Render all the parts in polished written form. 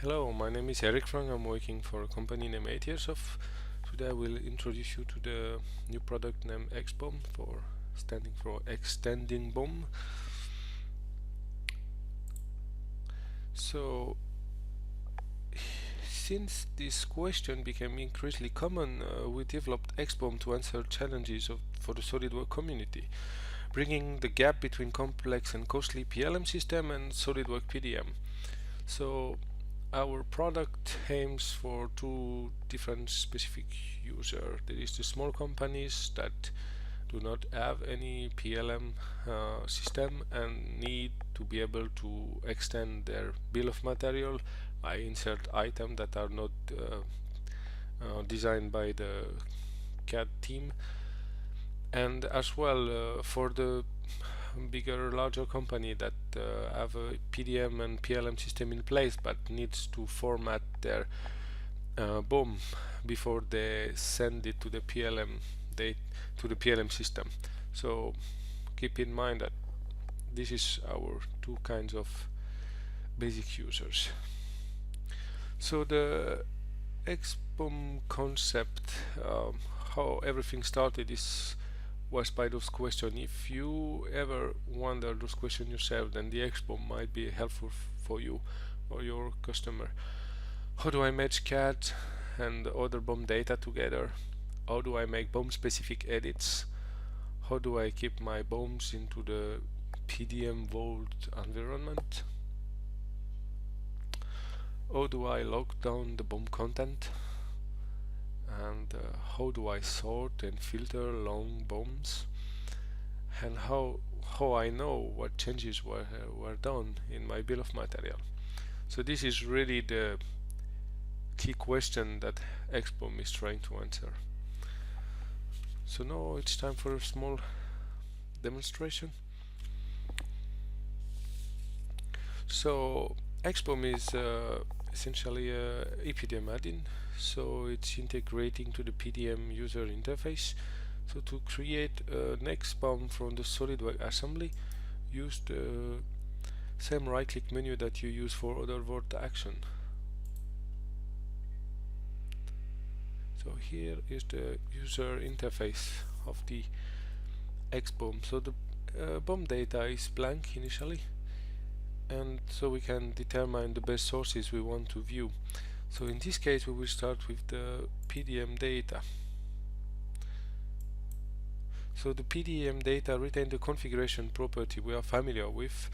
Hello, my name is Eric Frank. I'm working for a company named 8 Years of. Today I will introduce you to the new product named xBOM, standing for Extending BOM. So, since this question became increasingly common, we developed xBOM to answer challenges for the SolidWorks community, bringing the gap between complex and costly PLM system and SolidWorks PDM. So our product aims for two different specific users. There is the small companies that do not have any PLM system and need to be able to extend their bill of material by insert items that are not designed by the CAD team, and as well for the bigger, larger company that have a PDM and PLM system in place but needs to format their BOM before they send it to the PLM system. So keep in mind that this is our two kinds of basic users. So the xBOM concept, how everything started was by those questions. If you ever wonder those questions yourself, then the xBOM might be helpful for you or your customer. How do I match CAD and other BOM data together? How do I make BOM specific edits? How do I keep my BOMs into the PDM vault environment? How do I lock down the BOM content? And how do I sort and filter long BOMs? And how I know what changes were done in my bill of material. So this is really the key question that xBOM is trying to answer. So now it's time for a small demonstration. So xBOM is essentially a EPDM add-in, so it's integrating to the PDM user interface. So to create an xBOM from the SolidWorks assembly, use the same right-click menu that you use for other word action. So here is the user interface of the xBOM. So the BOM data is blank initially, and so we can determine the best sources we want to view. So in this case we will start with the PDM data. So the PDM data retain the configuration property we are familiar with,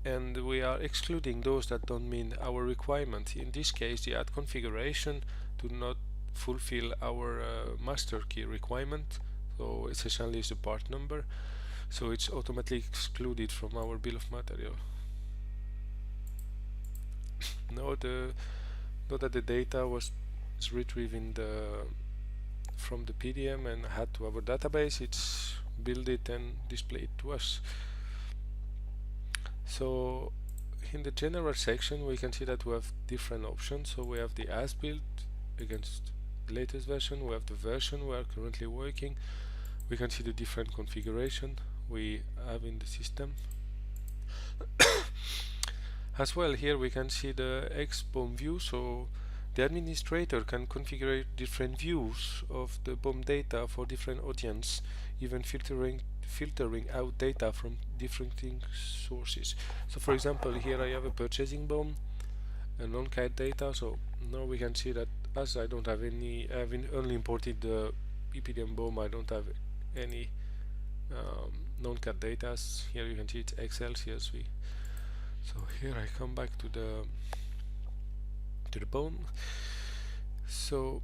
and we are excluding those that don't meet our requirement. In this case, the add configuration do not fulfill our master key requirement, so essentially is the part number, so it's automatically excluded from our bill of material. Now that the data was retrieved from the PDM and had to our database, it's build it and display it to us. So in the general section we can see that we have different options. So we have the as built against the latest version, we have the version we are currently working, we can see the different configuration we have in the system. As well, here we can see the xBOM view, so the administrator can configure different views of the BOM data for different audience, even filtering out data from different sources. So for example, here I have a purchasing BOM and non-CAD data, so now we can see that as I don't have any, I've only imported the EPDM BOM, I don't have any non-CAD data. Here you can see it's Excel, CSV. So here I come back to the BOM, so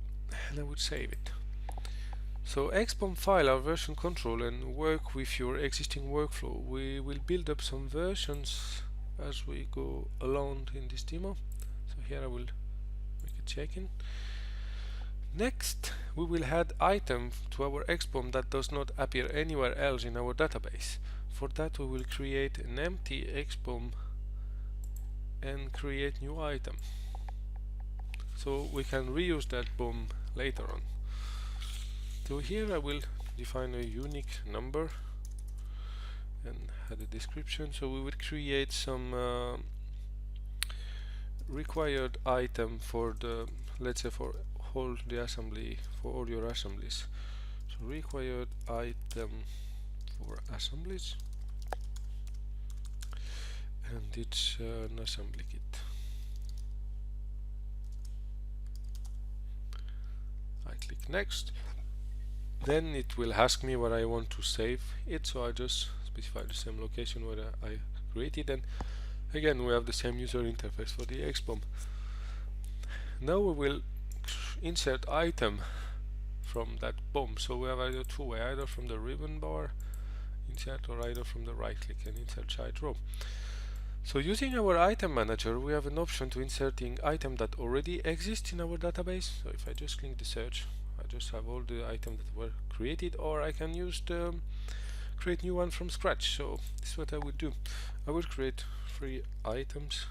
and I would save it. So xBOM file our version control and work with your existing workflow. We will build up some versions as we go along in this demo. So here I will make a check-in. Next, we will add item to our xBOM that does not appear anywhere else in our database. For that we will create an empty xBOM and create new item, so we can reuse that BOM later on. So here I will define a unique number and add a description. So we will create some required item for the, let's say, for all the assembly, for all your assemblies. So required item for assemblies, and it's an assembly kit. I click next. Then it will ask me where I want to save it, so I just specify the same location where I created, and again we have the same user interface for the xBOM. Now we will insert item from that BOM. So we have either two ways, either from the ribbon bar insert or either from the right click and insert child row. So using our item manager, we have an option to inserting item that already exists in our database. So if I just click the search, I just have all the items that were created, or I can use the create new one from scratch. So this is what I would do. I will create 3 items.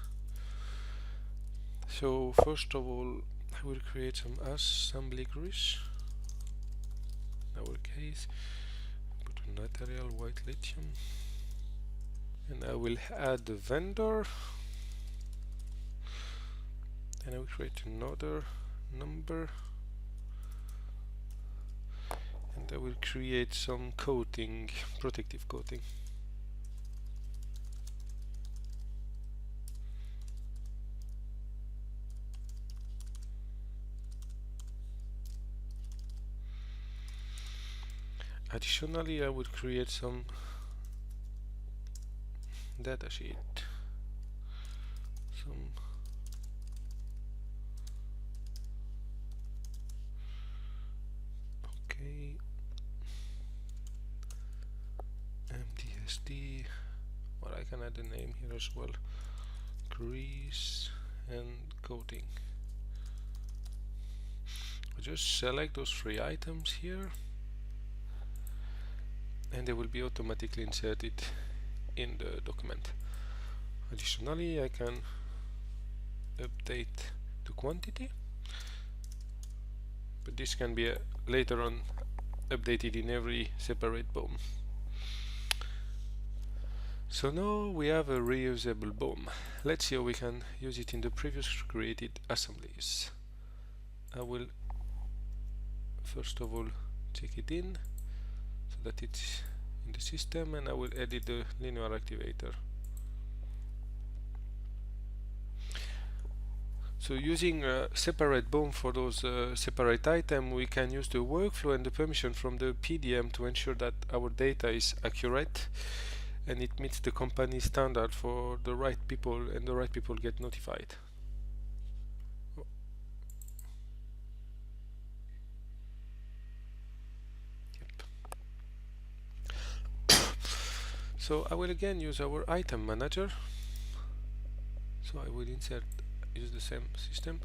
So first of all, I will create some assembly grease. In our case, put a material white lithium, and I will add the vendor, and I will create another number, and I will create some coating, protective coating. Additionally, I would create some datasheet, some okay, MDSD, or I can add a name here as well, grease and coating. I just select those 3 items here, and they will be automatically inserted in the document. Additionally, I can update the quantity, but this can be later on updated in every separate BOM. So now we have a reusable BOM. Let's see how we can use it in the previous created assemblies. I will first of all check it in so that it's in the system, and I will edit the linear activator. So using a separate BOM for those separate items, we can use the workflow and the permission from the PDM to ensure that our data is accurate and it meets the company standard for the right people, and the right people get notified. So I will again use our item manager. So I will use the same system.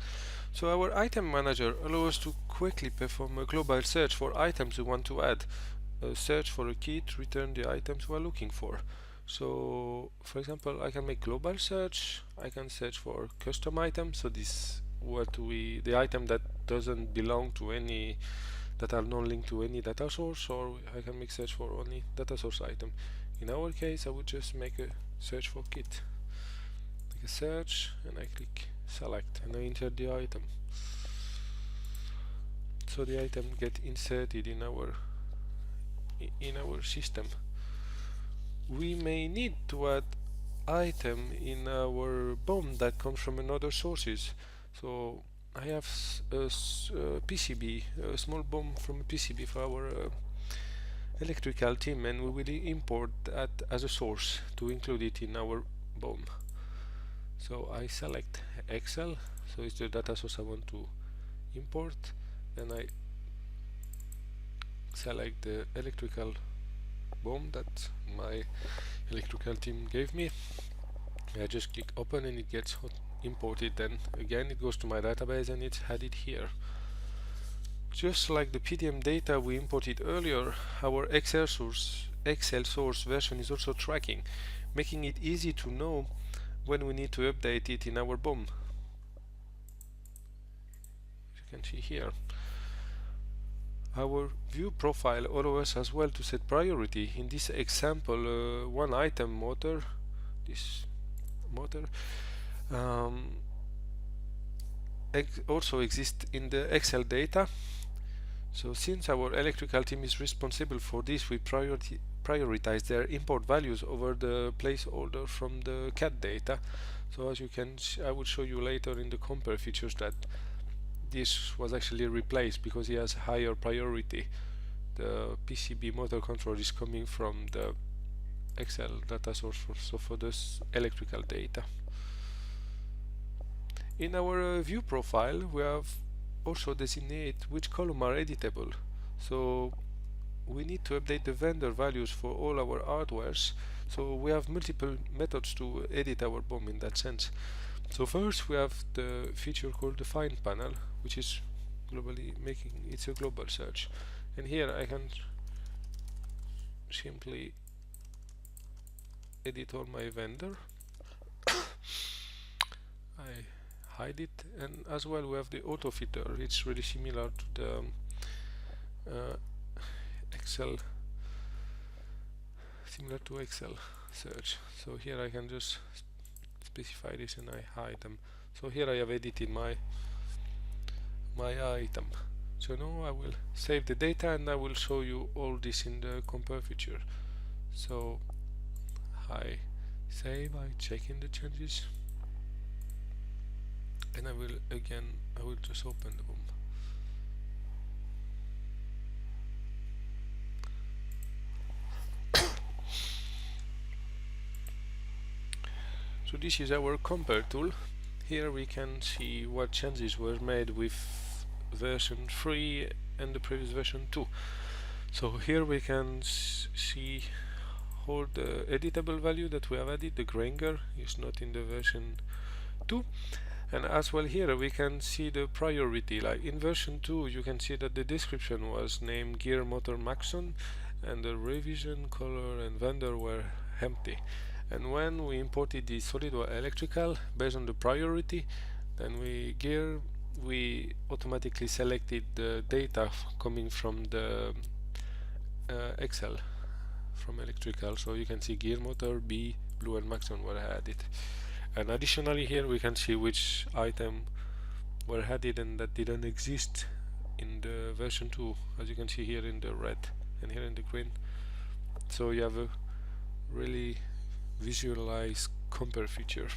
So our item manager allows us to quickly perform a global search for items we want to add. Search for a kit, return the items we are looking for. So for example, I can make global search, I can search for custom items, so this the item that doesn't belong to any, that are non-linked to any data source, or I can make search for only data source item. In our case, I would just make a search for kit. Make a search, and I click select, and I enter the item. So the item get inserted in our system. We may need to add item in our BOM that comes from another sources. So I have a PCB, a small BOM from a PCB for our electrical team, and we will import that as a source to include it in our BOM. So I select Excel, so it's the data source I want to import. Then I select the electrical BOM that my electrical team gave me. I just click open, and it gets imported. Then again it goes to my database and it's added here. Just like the PDM data we imported earlier, our Excel source version is also tracking, making it easy to know when we need to update it in our BOM. As you can see here, our view profile allows us as well to set priority. In this example, one item motor, this motor, also exist in the Excel data. So since our electrical team is responsible for this, we prioritize their import values over the placeholder from the CAD data. So as you can I will show you later in the compare features that this was actually replaced because it has higher priority. The PCB motor control is coming from the Excel data source for this electrical data. In our view profile, we have also designate which column are editable. So we need to update the vendor values for all our hardwares. So we have multiple methods to edit our BOM in that sense. So first we have the feature called the find panel, which is globally it's a global search. And here I can simply edit all my vendor. I hide it, and as well we have the auto filter. It's really similar to the Excel search. So here I can just specify this and I hide them. So here I have edited my item. So now I will save the data and I will show you all this in the compare feature. So I save, I check in the changes, and I will just open the BOM. So this is our compare tool. Here we can see what changes were made with version 3 and the previous version 2. So here we can see all the editable value that we have added. The Granger is not in the version 2. And as well here we can see the priority. Like in version 2 you can see that the description was named Gear Motor Maxon and the revision, color and vendor were empty. And when we imported the SOLIDWORKS electrical based on the priority, then we automatically selected the data coming from the Excel from electrical. So you can see gear motor, B, blue and Maxon were added. And additionally here we can see which item were added and that didn't exist in the version 2, as you can see here in the red and here in the green. So you have a really visualized compare feature.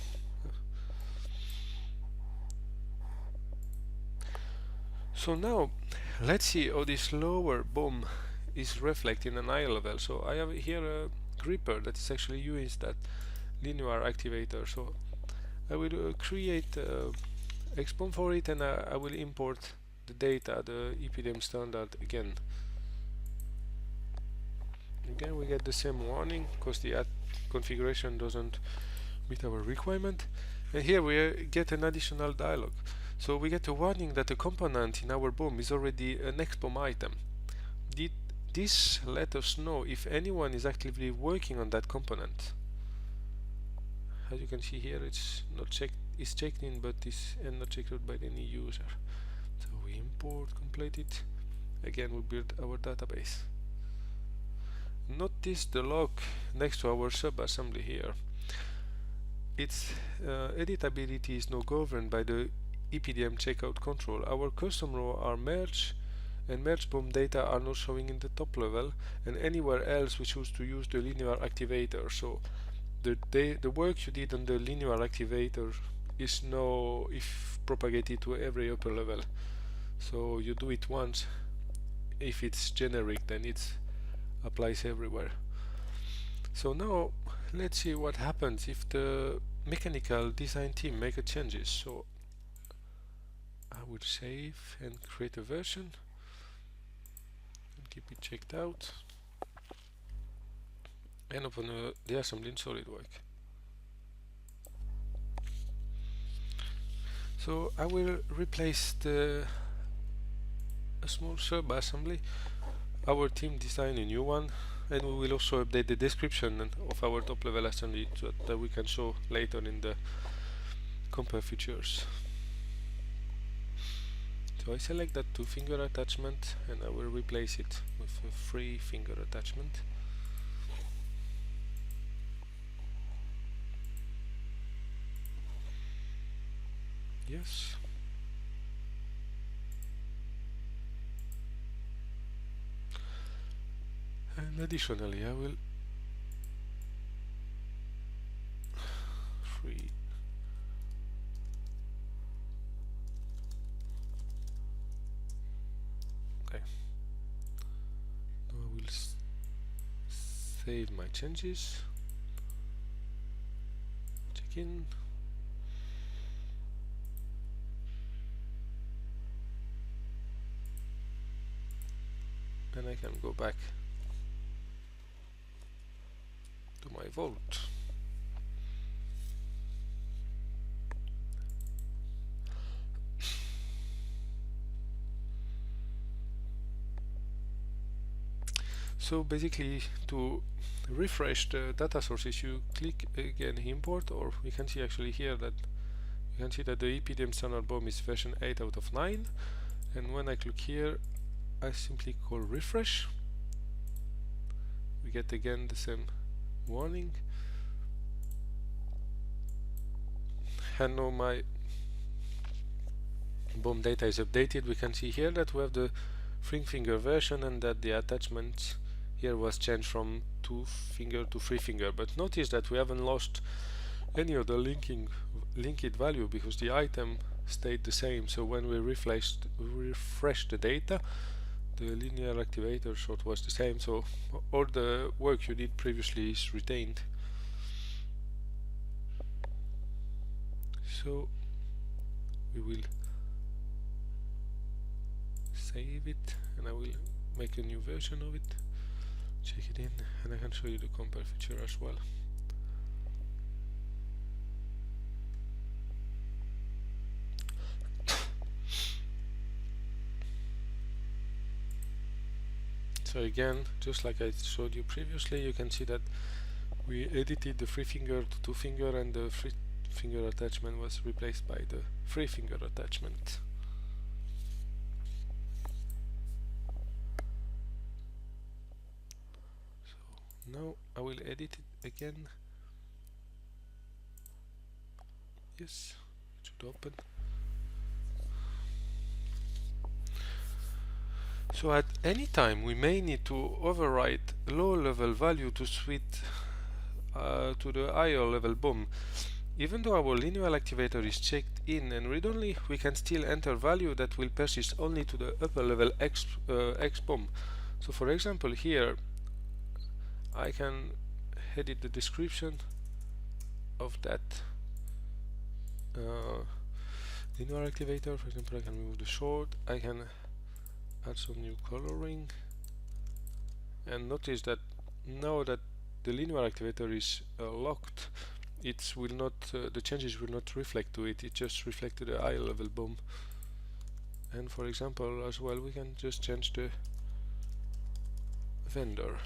So now let's see how this lower BOM is reflected in an eye level. So I have here a gripper that is actually using that linear activator. So I will create xBOM for it, and I will import the data, the EPDM standard again. Again we get the same warning because the configuration doesn't meet our requirement, and here we get an additional dialog. So we get a warning that a component in our BOM is already an xBOM item. This let us know if anyone is actively working on that component. As you can see here, it's not checked. It's checked in, but is not checked out by any user. So we import, complete it. Again, we build our database. Notice the log next to our subassembly here. Its editability is now governed by the EPDM checkout control. Our custom rows are merged, and merged BOM data are now showing in the top level, and anywhere else we choose to use the linear activator. So the work you did on the linear activator is now propagated to every upper level. So you do it once. If it's generic, then it applies everywhere. So now let's see what happens if the mechanical design team make a changes. So I would save and create a version and keep it checked out and open the assembly in SolidWorks. So I will replace a small sub-assembly. Our team design a new one, and we will also update the description of our top level assembly so that we can show later in the compare features. So I select that 2-finger attachment and I will replace it with a 3-finger attachment. Yes. And additionally I will free okay. Now I will save my changes, check in, and I can go back to my vault. So basically, to refresh the data sources, you click again import, or we can see actually here that you can see that the EPDM standard BOM is version 8 out of 9, and when I click here I simply call refresh. We get again the same warning, and now my BOM data is updated. We can see here that we have the 3-finger version and that the attachment here was changed from 2-finger to 3-finger, but notice that we haven't lost any of the linked value because the item stayed the same. So when we refresh the data, the linear activator shot was the same, so all the work you did previously is retained. So we will save it, and I will make a new version of it, check it in, and I can show you the compare feature as well. So again, just like I showed you previously, you can see that we edited the 3-finger to 2-finger, and the 3-finger attachment was replaced by the 3-finger attachment. So now I will edit it again. Yes, it should open. So at any time we may need to overwrite low level value to switch to the higher level BOM. Even though our linear activator is checked in and read-only, we can still enter value that will persist only to the upper level xBOM. So for example here I can edit the description of that linear activator. For example, I can remove the short, I can add some new coloring, and notice that now that the linear activator is locked, it will not the changes will not reflect to it, it just reflects to the high level BOM. And for example as well, we can just change the vendor.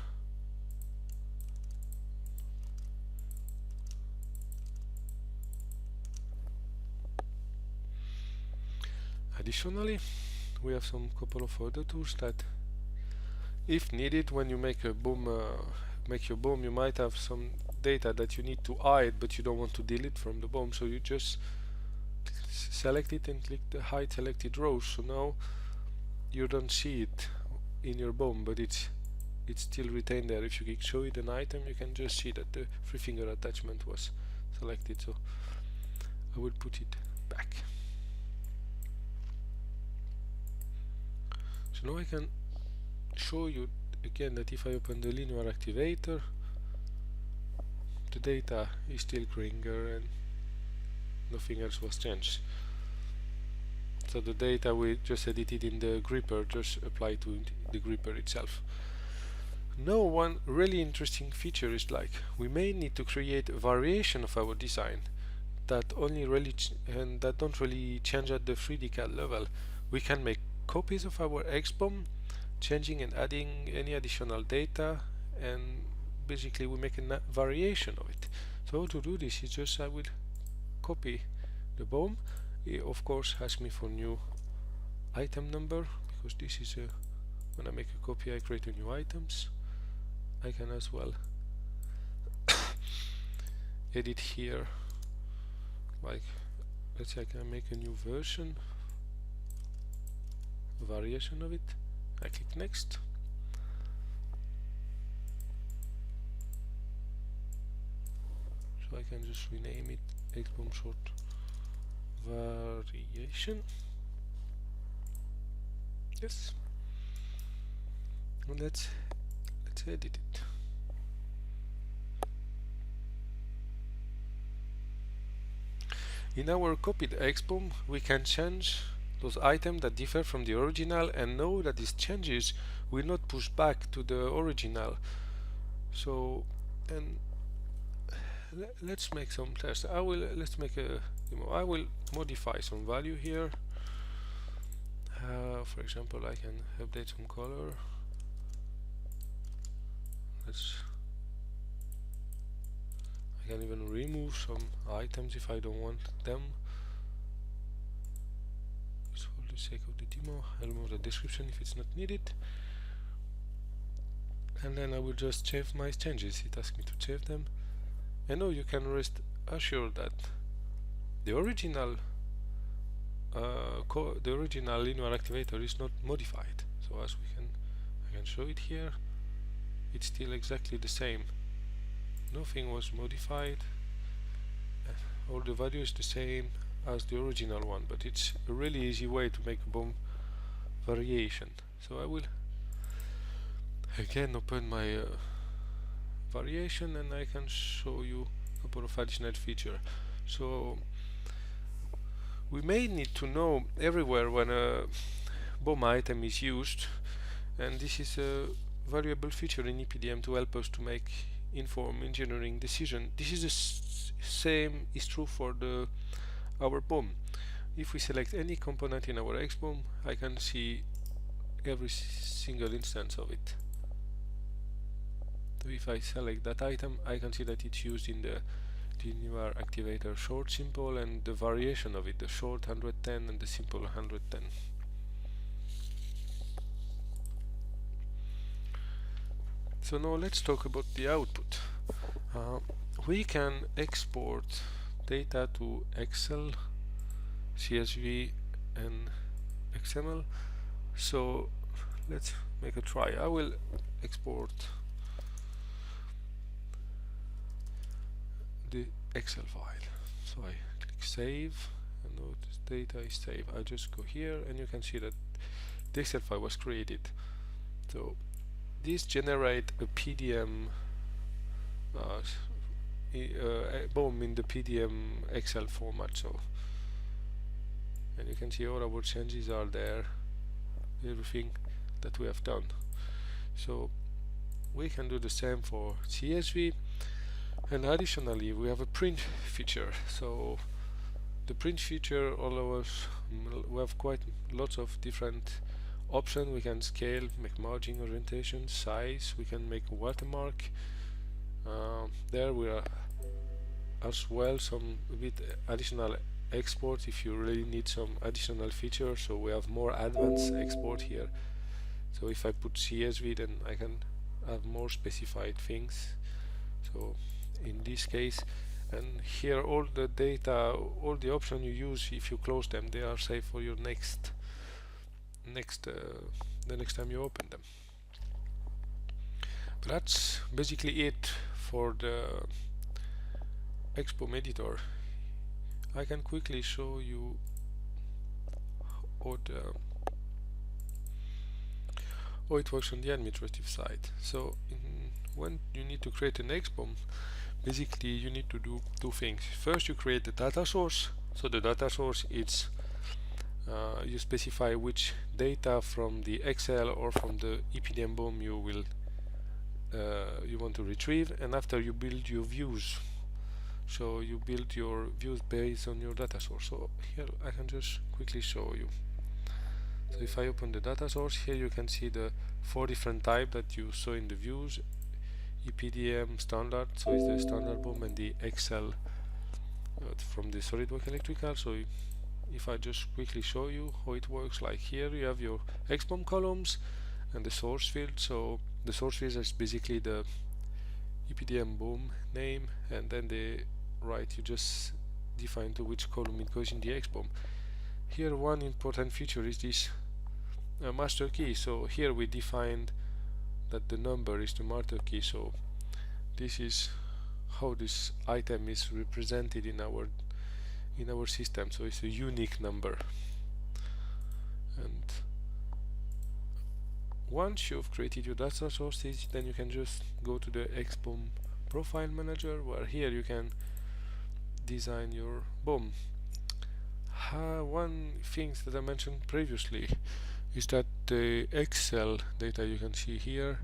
Additionally, we have some couple of other tools that, if needed, when you make a BOM, make your BOM, you might have some data that you need to hide, but you don't want to delete from the BOM. So you just select it and click the hide selected rows. So now you don't see it in your BOM, but it's still retained there. If you click show it an item, you can just see that the 3-finger attachment was selected. So I will put it back. So now I can show you again that if I open the linear activator, the data is still greener and nothing else was changed. So the data we just edited in the gripper just apply to the gripper itself. Now one really interesting feature is like we may need to create a variation of our design that only really that don't really change at the 3D CAD level. We can make copies of our xBOM, changing and adding any additional data, and basically we make a variation of it. So to do this is just I will copy the BOM. It of course asks me for new item number, because this is a, when I make a copy I create a new items. I can as well edit here, like let's say I can make a new version, variation of it. I click next, so I can just rename it xBOM short variation. Yes, and let's edit it. In our copied xBOM, we can change those items that differ from the original and know that these changes will not push back to the original. So, and let's make some tests. Let's make a demo. I will modify some value here. For example, I can update some color. I can even remove some items if I don't want them. Just for the sake of the demo, I'll remove the description if it's not needed. And then I will just save my changes. It asks me to save them. And now you can rest assured that the original linear activator is not modified. So as I can show it here, it's still exactly the same. Nothing was modified. All the value is the same as the original one, but it's a really easy way to make a BOM variation. So I will again open my variation, and I can show you a couple of additional features. So we may need to know everywhere when a BOM item is used, and this is a valuable feature in EPDM to help us to make informed engineering decision. This is the same is true for our BOM. If we select any component in our xBOM, I can see every single instance of it. So if I select that item, I can see that it's used in the linear activator short, simple, and the variation of it, the short 110 and the simple 110. So now let's talk about the output. We can export data to Excel, CSV, and XML. So let's make a try. I will export the Excel file. So I click save, and notice data is saved. I just go here, and you can see that the Excel file was created. So this generate a PDM BOM in the PDM Excel format. So, and you can see all our changes are there, everything that we have done. So we can do the same for CSV, and additionally we have a print feature. So the print feature allows we have quite lots of different options. We can scale, make margin, orientation, size. We can make a watermark. There we are as well some bit additional export if you really need some additional features. So we have more advanced export here. So if I put CSV, then I can have more specified things. So in this case, and here all the data, all the options you use, if you close them, they are saved for your the next time you open them. But that's basically it for the xBOM editor. I can quickly show you how it works on the administrative side. So when you need to create an xBOM, basically you need to do two things. First, you create the data source. So the data source is you specify which data from the Excel or from the EPDM BOM you want to retrieve, and after you build your views. So you build your views based on your data source. So here I can just quickly show you. So if I open the data source, here you can see the 4 different types that you saw in the views. EPDM standard, so it's the standard BOM, and the Excel from the SOLIDWORKS electrical. So if I just quickly show you how it works, like here you have your xBOM columns and the source field. So the source field is basically the EPDM BOM name, and then the right you just define to which column it goes in the xBOM. Here one important feature is this master key. So here we defined that the number is the master key. So this is how this item is represented in our system. So it's a unique number. And once you've created your data sources, then you can just go to the xBOM profile manager, where here you can design your BOM. One thing that I mentioned previously is that the Excel data you can see here,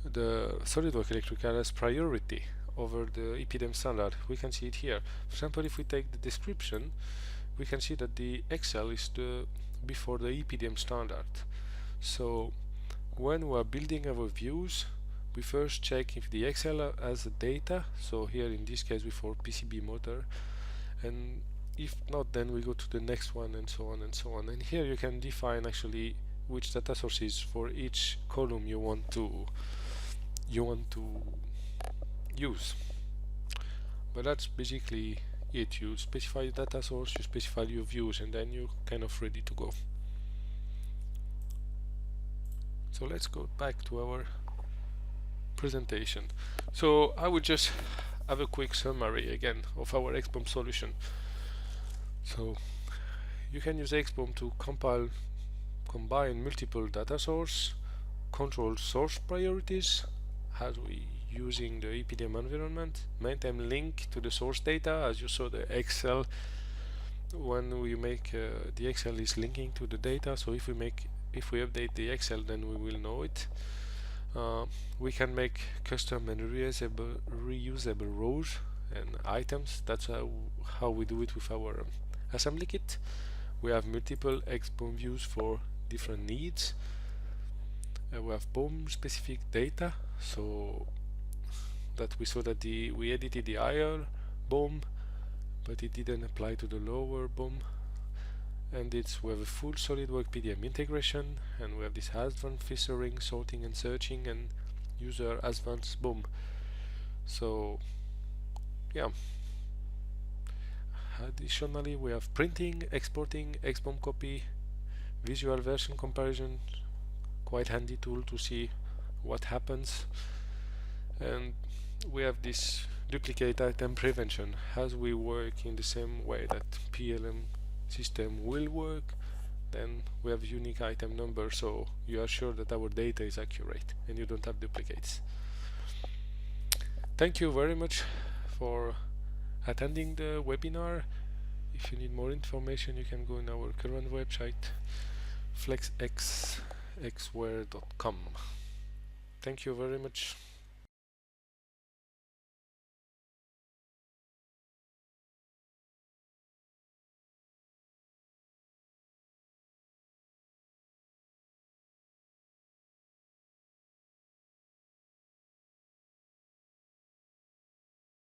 the SOLIDWORKS electrical has priority over the EPDM standard. We can see it here. For example, if we take the description, we can see that the Excel is before the EPDM standard. So when we are building our views, we first check if the Excel has the data. So here in this case before PCB motor, and if not, then we go to the next one, and so on and so on. And here you can define actually which data sources for each column you want to use. But that's basically it. You specify the data source, you specify your views, and then you're kind of ready to go. So let's go back to our presentation. So I would just have a quick summary again of our xBOM solution. So you can use xBOM to combine multiple data sources, control source priorities as we using the EPDM environment, maintain link to the source data. As you saw, the Excel, when we make the Excel is linking to the data, so if we update the Excel, then we will know it. We can make custom and reusable rows and items. That's how we do it with our assembly kit. We have multiple xBOM views for different needs. We have BOM specific data, so that we saw that we edited the higher BOM, but it didn't apply to the lower BOM. And we have a full SolidWorks PDM integration, and we have this advanced filtering, sorting and searching, and user advanced BOM. So yeah. Additionally, we have printing, exporting, xBOM copy, visual version comparison, quite handy tool to see what happens. And we have this duplicate item prevention. As we work in the same way that PLM system will work, then we have unique item number, so you are sure that our data is accurate and you don't have duplicates. Thank you very much for attending the webinar. If you need more information, you can go in our current website, flexxware.com. Thank you very much.